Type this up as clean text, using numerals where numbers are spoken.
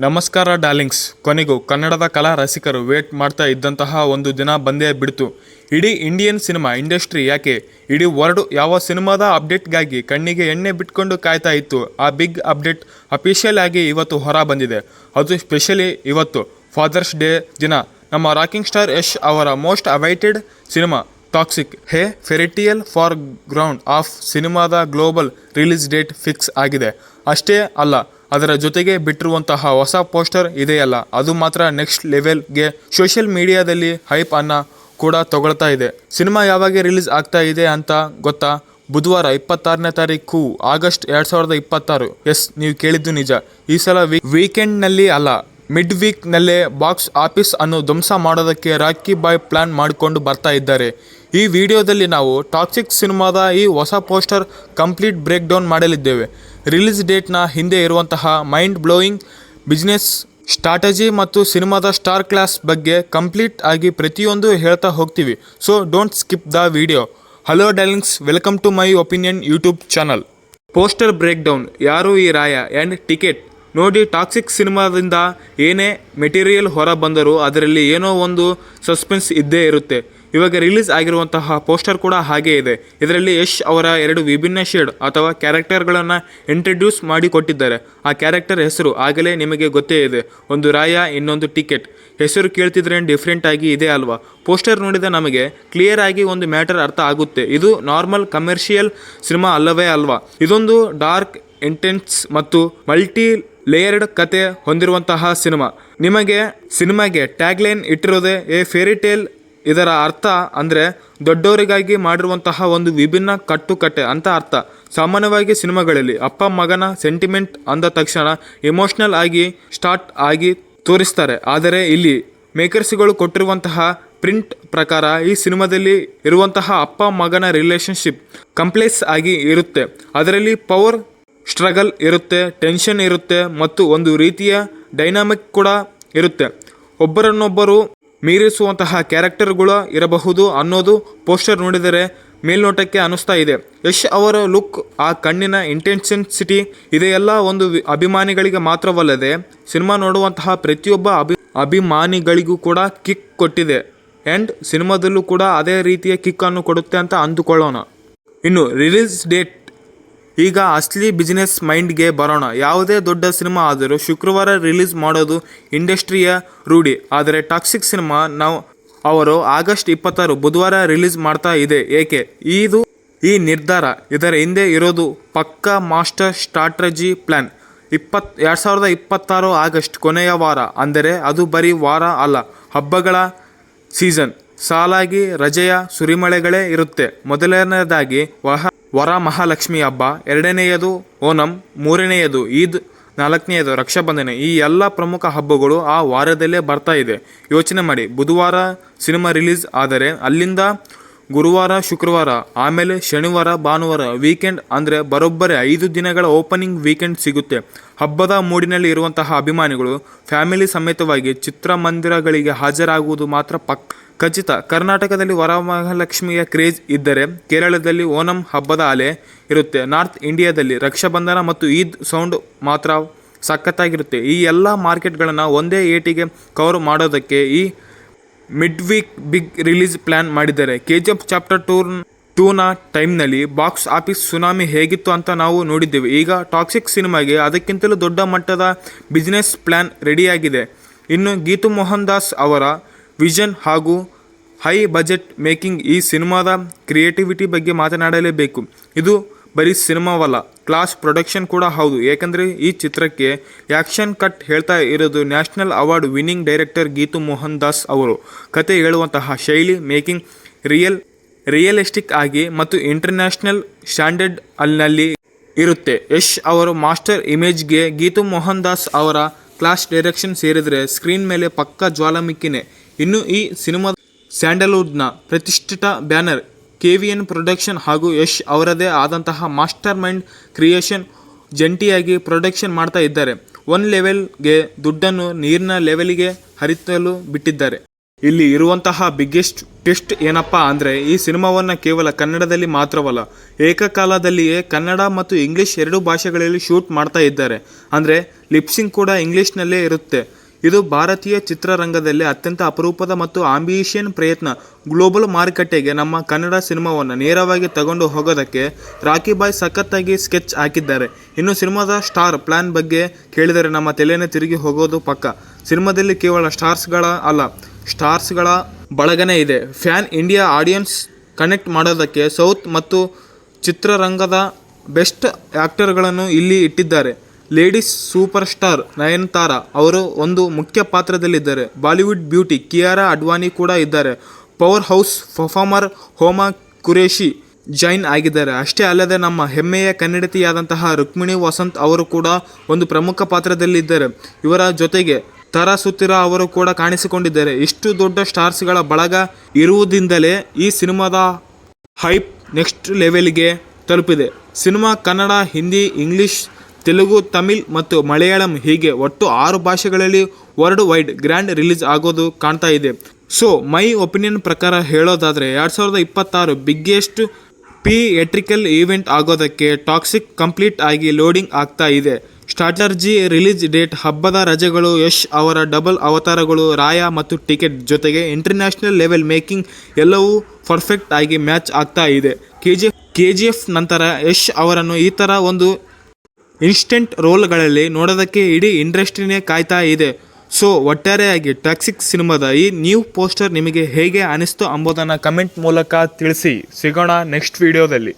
ನಮಸ್ಕಾರ ಡಾರ್ಲಿಂಗ್ಸ್. ಕೊನೆಗೂ ಕನ್ನಡದ ಕಲಾ ರಸಿಕರು ವೇಟ್ ಮಾಡ್ತಾ ಇದ್ದಂತಹ ಒಂದು ದಿನ ಬಂದೇ ಬಿಡ್ತು. ಇಡೀ ಇಂಡಿಯನ್ ಸಿನಿಮಾ ಇಂಡಸ್ಟ್ರಿ ಯಾಕೆ ಇಡೀ ವರ್ಲ್ಡ್ ಯಾವ ಸಿನಿಮಾದ ಅಪ್ಡೇಟ್ಗಾಗಿ ಕಣ್ಣಿಗೆ ಎಣ್ಣೆ ಬಿಟ್ಕೊಂಡು ಕಾಯ್ತಾ ಇತ್ತು. ಆ ಬಿಗ್ ಅಪ್ಡೇಟ್ ಅಫಿಷಿಯಲ್ ಆಗಿ ಇವತ್ತು ಹೊರ ಬಂದಿದೆ. ಅದು ಸ್ಪೆಷಲಿ ಇವತ್ತು ಫಾದರ್ಸ್ ಡೇ ದಿನ ನಮ್ಮ ರಾಕಿಂಗ್ ಸ್ಟಾರ್ ಯಶ್ ಅವರ most awaited cinema toxic a fairytale for grown ups ಸಿನಿಮಾದ ಗ್ಲೋಬಲ್ ರಿಲೀಸ್ ಡೇಟ್ ಫಿಕ್ಸ್ ಆಗಿದೆ. ಅಷ್ಟೇ ಅಲ್ಲ, ಅದರ ಜೊತೆಗೆ ಬಿಟ್ಟಿರುವಂತಹ ಹೊಸ ಪೋಸ್ಟರ್ ಇದೆಯಲ್ಲ, ಅದು ಮಾತ್ರ ನೆಕ್ಸ್ಟ್ ಲೆವೆಲ್ಗೆ ಸೋಷಿಯಲ್ ಮೀಡಿಯಾದಲ್ಲಿ ಹೈಪ್ ಅನ್ನ ಕೂಡ ತಗೊಳ್ತಾ ಇದೆ. ಸಿನಿಮಾ ಯಾವಾಗ ರಿಲೀಸ್ ಆಗ್ತಾ ಇದೆ ಅಂತ ಗೊತ್ತಾ? ಬುಧವಾರ 26ನೇ ತಾರೀಕು ಆಗಸ್ಟ್ 2026. ಎಸ್, ನೀವು ಕೇಳಿದ್ದು ನಿಜ. ಈ ಸಲ ವೀಕೆಂಡ್ನಲ್ಲಿ ಅಲ್ಲ, ಮಿಡ್ ವೀಕ್ ನಲ್ಲೇ ಬಾಕ್ಸ್ ಆಫೀಸ್ ಅನ್ನು ಧ್ವಂಸ ಮಾಡೋದಕ್ಕೆ ರಾಕಿ ಬಾಯ್ ಪ್ಲಾನ್ ಮಾಡಿಕೊಂಡು ಬರ್ತಾ ಇದ್ದಾರೆ. ಈ ವಿಡಿಯೋದಲ್ಲಿ ನಾವು ಟಾಕ್ಸಿಕ್ ಸಿನಿಮಾದ ಈ ಹೊಸ ಪೋಸ್ಟರ್ ಕಂಪ್ಲೀಟ್ ಬ್ರೇಕ್ ಡೌನ್ ಮಾಡಲಿದ್ದೇವೆ. ರಿಲೀಸ್ ಡೇಟ್ನ ಹಿಂದೆ ಇರುವಂತಹ ಮೈಂಡ್ ಬ್ಲೋಯಿಂಗ್ ಬಿಸ್ನೆಸ್ ಸ್ಟ್ರಾಟಜಿ ಮತ್ತು ಸಿನಿಮಾದ ಸ್ಟಾರ್ ಕ್ಲಾಸ್ ಬಗ್ಗೆ ಕಂಪ್ಲೀಟ್ ಆಗಿ ಪ್ರತಿಯೊಂದು ಹೇಳ್ತಾ ಹೋಗ್ತೀವಿ. So don't skip the video. Hello darlings, welcome to my opinion YouTube channel. Poster break down. ಯಾರು ಈ ರಾಯ ಆ್ಯಂಡ್ ಟಿಕೆಟ್ ನೋಡಿ. ಟಾಕ್ಸಿಕ್ ಸಿನಿಮಾದಿಂದ ಏನೇ ಮೆಟೀರಿಯಲ್ ಹೊರ ಬಂದರೂ ಅದರಲ್ಲಿ ಏನೋ ಒಂದು ಸಸ್ಪೆನ್ಸ್ ಇದ್ದೇ ಇರುತ್ತೆ. ಇವಾಗ ರಿಲೀಸ್ ಆಗಿರುವಂತಹ ಪೋಸ್ಟರ್ ಕೂಡ ಹಾಗೇ ಇದೆ. ಇದರಲ್ಲಿ ಯಶ್ ಅವರ 2 ವಿಭಿನ್ನ ಶೇಡ್ ಅಥವಾ ಕ್ಯಾರೆಕ್ಟರ್ಗಳನ್ನು ಇಂಟ್ರಡ್ಯೂಸ್ ಮಾಡಿ ಕೊಟ್ಟಿದ್ದಾರೆ. ಆ ಕ್ಯಾರೆಕ್ಟರ್ ಹೆಸರು ಆಗಲೇ ನಿಮಗೆ ಗೊತ್ತೇ ಇದೆ. ಒಂದು ರಾಯ, ಇನ್ನೊಂದು ಟಿಕೆಟ್. ಹೆಸರು ಕೇಳ್ತಿದ್ರೆ ಡಿಫ್ರೆಂಟ್ ಆಗಿ ಇದೆ ಅಲ್ವಾ? ಪೋಸ್ಟರ್ ನೋಡಿದ ನಮಗೆ ಕ್ಲಿಯರ್ ಆಗಿ ಒಂದು ಮ್ಯಾಟರ್ ಅರ್ಥ ಆಗುತ್ತೆ. ಇದು ನಾರ್ಮಲ್ ಕಮರ್ಷಿಯಲ್ ಸಿನಿಮಾ ಅಲ್ಲವೇ ಅಲ್ವಾ? ಇದೊಂದು ಡಾರ್ಕ್, ಇಂಟೆನ್ಸ್ ಮತ್ತು ಮಲ್ಟಿ ಲೇಯರ್ಡ್ ಕತೆ ಹೊಂದಿರುವಂತಹ ಸಿನಿಮಾ. ಸಿನಿಮಾಗೆ ಟ್ಯಾಗ್ಲೈನ್ ಇಟ್ಟಿರೋದೇ ಎ ಫೇರಿ ಟೇಲ್. ಇದರ ಅರ್ಥ ಅಂದರೆ ದೊಡ್ಡವರಿಗಾಗಿ ಮಾಡಿರುವಂತಹ ಒಂದು ವಿಭಿನ್ನ ಕಟ್ಟುಕತೆ ಅಂತ ಅರ್ಥ. ಸಾಮಾನ್ಯವಾಗಿ ಸಿನಿಮಾಗಳಲ್ಲಿ ಅಪ್ಪ ಮಗನ ಸೆಂಟಿಮೆಂಟ್ ಅಂದ ತಕ್ಷಣ ಎಮೋಷ್ನಲ್ ಆಗಿ ಸ್ಟಾರ್ಟ್ ಆಗಿ ತೋರಿಸ್ತಾರೆ. ಆದರೆ ಇಲ್ಲಿ ಮೇಕರ್ಸ್ಗಳು ಕೊಟ್ಟಿರುವಂತಹ ಪ್ರಿಂಟ್ ಪ್ರಕಾರ ಈ ಸಿನಿಮಾದಲ್ಲಿ ಇರುವಂತಹ ಅಪ್ಪ ಮಗನ ರಿಲೇಶನ್ಶಿಪ್ ಕಂಪ್ಲೆಕ್ಸ್ ಆಗಿ ಇರುತ್ತೆ. ಅದರಲ್ಲಿ ಪವರ್ ಸ್ಟ್ರಗಲ್ ಇರುತ್ತೆ, ಟೆನ್ಷನ್ ಇರುತ್ತೆ ಮತ್ತು ಒಂದು ರೀತಿಯ ಡೈನಾಮಿಕ್ ಕೂಡ ಇರುತ್ತೆ. ಒಬ್ಬರನ್ನೊಬ್ಬರು ಮೀರಿಸುವಂತಹ ಕ್ಯಾರೆಕ್ಟರ್ಗಳು ಇರಬಹುದು ಅನ್ನೋದು ಪೋಸ್ಟರ್ ನೋಡಿದರೆ ಮೇಲ್ನೋಟಕ್ಕೆ ಅನಿಸ್ತಾ ಇದೆ. ಯಶ್ ಅವರ ಲುಕ್, ಆ ಕಣ್ಣಿನ ಇಂಟೆನ್ಸಿಟಿ ಇದೆಲ್ಲ ಒಂದು ಅಭಿಮಾನಿಗಳಿಗೆ ಮಾತ್ರವಲ್ಲದೆ ಸಿನಿಮಾ ನೋಡುವಂತಹ ಪ್ರತಿಯೊಬ್ಬ ಅಭಿಮಾನಿಗಳಿಗೂ ಕೂಡ ಕಿಕ್ ಕೊಟ್ಟಿದೆ. ಆ್ಯಂಡ್ ಸಿನಿಮಾದಲ್ಲೂ ಕೂಡ ಅದೇ ರೀತಿಯ ಕಿಕ್ ಅನ್ನು ಕೊಡುತ್ತೆ ಅಂತ ಅಂದುಕೊಳ್ಳೋಣ. ಇನ್ನು ರಿಲೀಸ್ ಡೇಟ್, ಈಗ ಅಸಲಿ ಬಿಸ್ನೆಸ್ ಮೈಂಡ್ಗೆ ಬರೋಣ. ಯಾವುದೇ ದೊಡ್ಡ ಸಿನಿಮಾ ಆದರೂ ಶುಕ್ರವಾರ ರಿಲೀಸ್ ಮಾಡೋದು ಇಂಡಸ್ಟ್ರಿಯ ರೂಢಿ. ಆದರೆ ಟಾಕ್ಸಿಕ್ ಸಿನಿಮಾ ಅವರು ಆಗಸ್ಟ್ 26 ಬುಧವಾರ ರಿಲೀಸ್ ಮಾಡ್ತಾ ಇದೆ. ಏಕೆ ಈ ನಿರ್ಧಾರ? ಇದರ ಹಿಂದೆ ಇರೋದು ಪಕ್ಕಾ ಮಾಸ್ಟರ್ ಸ್ಟ್ರಾಟಜಿ ಪ್ಲಾನ್. 2026 ಆಗಸ್ಟ್ ಕೊನೆಯ ವಾರ, ಅಂದರೆ ಅದು ಬರೀ ವಾರ ಅಲ್ಲ, ಹಬ್ಬಗಳ ಸೀಸನ್. ಸಾಲಾಗಿ ರಜೆಯ ಸುರಿಮಳೆಗಳೇ ಇರುತ್ತೆ. ಮೊದಲನೇದಾಗಿ ವರಮಹಾಲಕ್ಷ್ಮಿ ಹಬ್ಬ, ಎರಡನೆಯದು ಓಣಂ, ಮೂರನೆಯದು ಈದ್, ನಾಲ್ಕನೆಯದು ರಕ್ಷಾಬಂಧನ. ಈ ಎಲ್ಲ ಪ್ರಮುಖ ಹಬ್ಬಗಳು ಆ ವಾರದಲ್ಲೇ ಬರ್ತಾ ಇದೆ. ಯೋಚನೆ ಮಾಡಿ, ಬುಧವಾರ ಸಿನಿಮಾ ರಿಲೀಸ್ ಆದರೆ ಅಲ್ಲಿಂದ ಗುರುವಾರ, ಶುಕ್ರವಾರ, ಆಮೇಲೆ ಶನಿವಾರ, ಭಾನುವಾರ ವೀಕೆಂಡ್, ಅಂದರೆ ಬರೋಬ್ಬರಿ 5 ದಿನಗಳ ಓಪನಿಂಗ್ ವೀಕೆಂಡ್ ಸಿಗುತ್ತೆ. ಹಬ್ಬದ ಮೂಡಿನಲ್ಲಿ ಇರುವಂತಹ ಅಭಿಮಾನಿಗಳು ಫ್ಯಾಮಿಲಿ ಸಮೇತವಾಗಿ ಚಿತ್ರಮಂದಿರಗಳಿಗೆ ಹಾಜರಾಗುವುದು ಮಾತ್ರ ಖಚಿತ. ಕರ್ನಾಟಕದಲ್ಲಿ ವರಮಹಾಲಕ್ಷ್ಮಿಯ ಕ್ರೇಜ್ ಇದ್ದರೆ ಕೇರಳದಲ್ಲಿ ಓಣಂ ಹಬ್ಬದ ಅಲೆ ಇರುತ್ತೆ. ನಾರ್ತ್ ಇಂಡಿಯಾದಲ್ಲಿ ರಕ್ಷಾಬಂಧನ ಮತ್ತು ಈದ್ ಸೌಂಡ್ ಮಾತ್ರ ಸಖತ್ತಾಗಿರುತ್ತೆ. ಈ ಎಲ್ಲ ಮಾರ್ಕೆಟ್ಗಳನ್ನು ಒಂದೇ ಏಟಿಗೆ ಕವರ್ ಮಾಡೋದಕ್ಕೆ ಈ mid week big release plan ಮಾಡಿದ್ದಾರೆ. KGF ಚಾಪ್ಟರ್ 2ನ ಟೈಮ್ನಲ್ಲಿ ಬಾಕ್ಸ್ ಆಫೀಸ್ ಸುನಾಮಿ ಹೇಗಿತ್ತು ಅಂತ ನಾವು ನೋಡಿದ್ದೇವೆ. ಈಗ ಟಾಕ್ಸಿಕ್ ಸಿನಿಮಾಗೆ ಅದಕ್ಕಿಂತಲೂ ದೊಡ್ಡ ಮಟ್ಟದ ಬಿಸ್ನೆಸ್ ಪ್ಲಾನ್ ರೆಡಿಯಾಗಿದೆ. ಇನ್ನು ಗೀತು ಮೋಹನ್ ದಾಸ್ ಅವರ ವಿಷನ್ ಹಾಗೂ ಹೈ ಬಜೆಟ್ ಮೇಕಿಂಗ್. ಈ ಸಿನಿಮಾದ ಕ್ರಿಯೇಟಿವಿಟಿ ಬಗ್ಗೆ ಮಾತನಾಡಲೇಬೇಕು. ಇದು ಬರೀ ಸಿನಿಮಾವಲ್ಲ, ಕ್ಲಾಸ್ ಪ್ರೊಡಕ್ಷನ್ ಕೂಡ ಹೌದು. ಏಕೆಂದರೆ ಈ ಚಿತ್ರಕ್ಕೆ ಆ್ಯಕ್ಷನ್ ಕಟ್ ಹೇಳ್ತಾ ಇರೋದು national award winning director Geetu Mohan Das ಅವರು. ಕತೆ ಹೇಳುವಂತಹ ಶೈಲಿ, ಮೇಕಿಂಗ್ ರಿಯಲಿಸ್ಟಿಕ್ ಆಗಿ ಮತ್ತು ಇಂಟರ್ನ್ಯಾಷನಲ್ ಸ್ಟ್ಯಾಂಡರ್ಡ್ ಅಲ್ಲಿನಲ್ಲಿ ಇರುತ್ತೆ. ಯಶ್ ಅವರ ಮಾಸ್ಟರ್ ಇಮೇಜ್ಗೆ ಗೀತು ಮೋಹನ್ ದಾಸ್ ಅವರ ಕ್ಲಾಸ್ ಡೈರೆಕ್ಷನ್ ಸೇರಿದರೆ ಸ್ಕ್ರೀನ್ ಮೇಲೆ ಪಕ್ಕಾ ಜ್ವಾಲಾಮುಖಿನೇ. ಇನ್ನು ಈ ಸಿನಿಮಾದ ಸ್ಯಾಂಡಲ್ವುಡ್ನ ಪ್ರತಿಷ್ಠಿತ ಬ್ಯಾನರ್ KVN ಪ್ರೊಡಕ್ಷನ್ ಹಾಗೂ ಯಶ್ ಅವರದೇ ಆದಂತಹ ಮಾಸ್ಟರ್ ಮೈಂಡ್ ಕ್ರಿಯೇಷನ್ ಜಂಟಿಯಾಗಿ ಪ್ರೊಡಕ್ಷನ್ ಮಾಡ್ತಾ ಇದ್ದಾರೆ. 1 ಲೆವೆಲ್ಗೆ ದುಡ್ಡನ್ನು ನೀರಿನ ಲೆವೆಲ್ಗೆ ಹರಿಸಲು ಬಿಟ್ಟಿದ್ದಾರೆ. ಇಲ್ಲಿ ಇರುವಂತಹ ಬಿಗ್ಗೆಸ್ಟ್ ಟ್ವಿಸ್ಟ್ ಏನಪ್ಪಾ ಅಂದರೆ ಈ ಸಿನಿಮಾವನ್ನು ಕೇವಲ ಕನ್ನಡದಲ್ಲಿ ಮಾತ್ರವಲ್ಲ ಏಕಕಾಲದಲ್ಲಿಯೇ ಕನ್ನಡ ಮತ್ತು ಇಂಗ್ಲಿಷ್ ಎರಡೂ ಭಾಷೆಗಳಲ್ಲಿ ಶೂಟ್ ಮಾಡ್ತಾ ಇದ್ದಾರೆ. ಅಂದರೆ ಲಿಪ್ಸಿಂಗ್ ಕೂಡ ಇಂಗ್ಲಿಷ್ನಲ್ಲೇ ಇರುತ್ತೆ. ಇದು ಭಾರತೀಯ ಚಿತ್ರರಂಗದಲ್ಲಿ ಅತ್ಯಂತ ಅಪರೂಪದ ಮತ್ತು ಆಂಬಿಷಿಯನ್ ಪ್ರಯತ್ನ. ಗ್ಲೋಬಲ್ ಮಾರುಕಟ್ಟೆಗೆ ನಮ್ಮ ಕನ್ನಡ ಸಿನಿಮಾವನ್ನು ನೇರವಾಗಿ ತಗೊಂಡು ಹೋಗೋದಕ್ಕೆ ರಾಕಿ ಬಾಯ್ ಸಖತ್ತಾಗಿ ಸ್ಕೆಚ್ ಹಾಕಿದ್ದಾರೆ. ಇನ್ನು ಸಿನಿಮಾದ ಸ್ಟಾರ್ ಪ್ಲಾನ್ ಬಗ್ಗೆ ಕೇಳಿದರೆ ನಮ್ಮ ತಲೆನೇ ತಿರುಗಿ ಹೋಗೋದು ಪಕ್ಕ. ಸಿನಿಮಾದಲ್ಲಿ ಕೇವಲ ಸ್ಟಾರ್ಸ್ಗಳ ಬಳಗನೇ ಇದೆ. ಫ್ಯಾನ್ ಇಂಡಿಯಾ ಆಡಿಯನ್ಸ್ ಕನೆಕ್ಟ್ ಮಾಡೋದಕ್ಕೆ ಸೌತ್ ಮತ್ತು ಚಿತ್ರರಂಗದ ಬೆಸ್ಟ್ ಆ್ಯಕ್ಟರ್ಗಳನ್ನು ಇಲ್ಲಿ ಇಟ್ಟಿದ್ದಾರೆ. ಲೇಡೀಸ್ ಸೂಪರ್ ಸ್ಟಾರ್ ನಯನತಾರಾ ಅವರು ಒಂದು ಮುಖ್ಯ ಪಾತ್ರದಲ್ಲಿದ್ದಾರೆ. ಬಾಲಿವುಡ್ ಬ್ಯೂಟಿ ಕಿಯಾರಾ ಅಡ್ವಾನಿ ಕೂಡ ಇದ್ದಾರೆ. Power house performer Huma Qureshi join ಆಗಿದ್ದಾರೆ. ಅಷ್ಟೇ ಅಲ್ಲದೆ ನಮ್ಮ ಹೆಮ್ಮೆಯ ಕನ್ನಡತಿಯಾದಂತಹ ರುಕ್ಮಿಣಿ ವಸಂತ್ ಅವರು ಕೂಡ ಒಂದು ಪ್ರಮುಖ ಪಾತ್ರದಲ್ಲಿದ್ದಾರೆ. ಇವರ ಜೊತೆಗೆ ತಾರಾ ಸುತ್ತಿರಾ ಅವರು ಕೂಡ ಕಾಣಿಸಿಕೊಂಡಿದ್ದಾರೆ. ಇಷ್ಟು ದೊಡ್ಡ ಸ್ಟಾರ್ಸ್ಗಳ ಬಳಗ ಇರುವುದರಿಂದಲೇ ಈ ಸಿನಿಮಾದ ಹೈಪ್ ನೆಕ್ಸ್ಟ್ ಲೆವೆಲ್ಗೆ ತಲುಪಿದೆ. ಸಿನಿಮಾ ಕನ್ನಡ, ಹಿಂದಿ, ಇಂಗ್ಲಿಷ್, ತೆಲುಗು, ತಮಿಳ್ ಮತ್ತು ಮಲಯಾಳಂ ಹೀಗೆ ಒಟ್ಟು 6 ಭಾಷೆಗಳಲ್ಲಿ ವರ್ಲ್ಡ್ ವೈಡ್ ಗ್ರ್ಯಾಂಡ್ ರಿಲೀಸ್ ಆಗೋದು ಕಾಣ್ತಾ ಇದೆ. ಸೊ ಮೈ ಒಪಿನಿಯನ್ ಪ್ರಕಾರ ಹೇಳೋದಾದರೆ 2026 ಬಿಗ್ಗೆಸ್ಟ್ ಥಿಯೇಟ್ರಿಕಲ್ ಈವೆಂಟ್ ಆಗೋದಕ್ಕೆ ಟಾಕ್ಸಿಕ್ ಕಂಪ್ಲೀಟ್ ಆಗಿ ಲೋಡಿಂಗ್ ಆಗ್ತಾ ಇದೆ. ಸ್ಟ್ರಾಟರ್ಜಿ, ರಿಲೀಸ್ ಡೇಟ್, ಹಬ್ಬದ ರಜೆಗಳು, ಯಶ್ ಅವರ ಡಬಲ್ ಅವತಾರಗಳು, ರಾಯ ಮತ್ತು ಟಿಕೆಟ್ ಜೊತೆಗೆ ಇಂಟರ್ನ್ಯಾಷನಲ್ ಲೆವೆಲ್ ಮೇಕಿಂಗ್ ಎಲ್ಲವೂ ಪರ್ಫೆಕ್ಟ್ ಆಗಿ ಮ್ಯಾಚ್ ಆಗ್ತಾ ಇದೆ. KGF ನಂತರ ಯಶ್ ಅವರನ್ನು ಈ ಥರ ಒಂದು ಇನ್ಸ್ಟೆಂಟ್ ರೋಲ್ಗಳಲ್ಲಿ ನೋಡೋದಕ್ಕೆ ಇಡೀ ಇಂಡಸ್ಟ್ರಿನೇ ಕಾಯ್ತಾ ಇದೆ. ಸೊ ಒಟ್ಟಾರೆಯಾಗಿ ಟಾಕ್ಸಿಕ್ ಸಿನಿಮಾದ ಈ ನ್ಯೂ ಪೋಸ್ಟರ್ ನಿಮಗೆ ಹೇಗೆ ಅನಿಸ್ತು ಅಂಬೋದನ್ನು ಕಮೆಂಟ್ ಮೂಲಕ ತಿಳಿಸಿ. ಸಿಗೋಣ ನೆಕ್ಸ್ಟ್ ವಿಡಿಯೋದಲ್ಲಿ.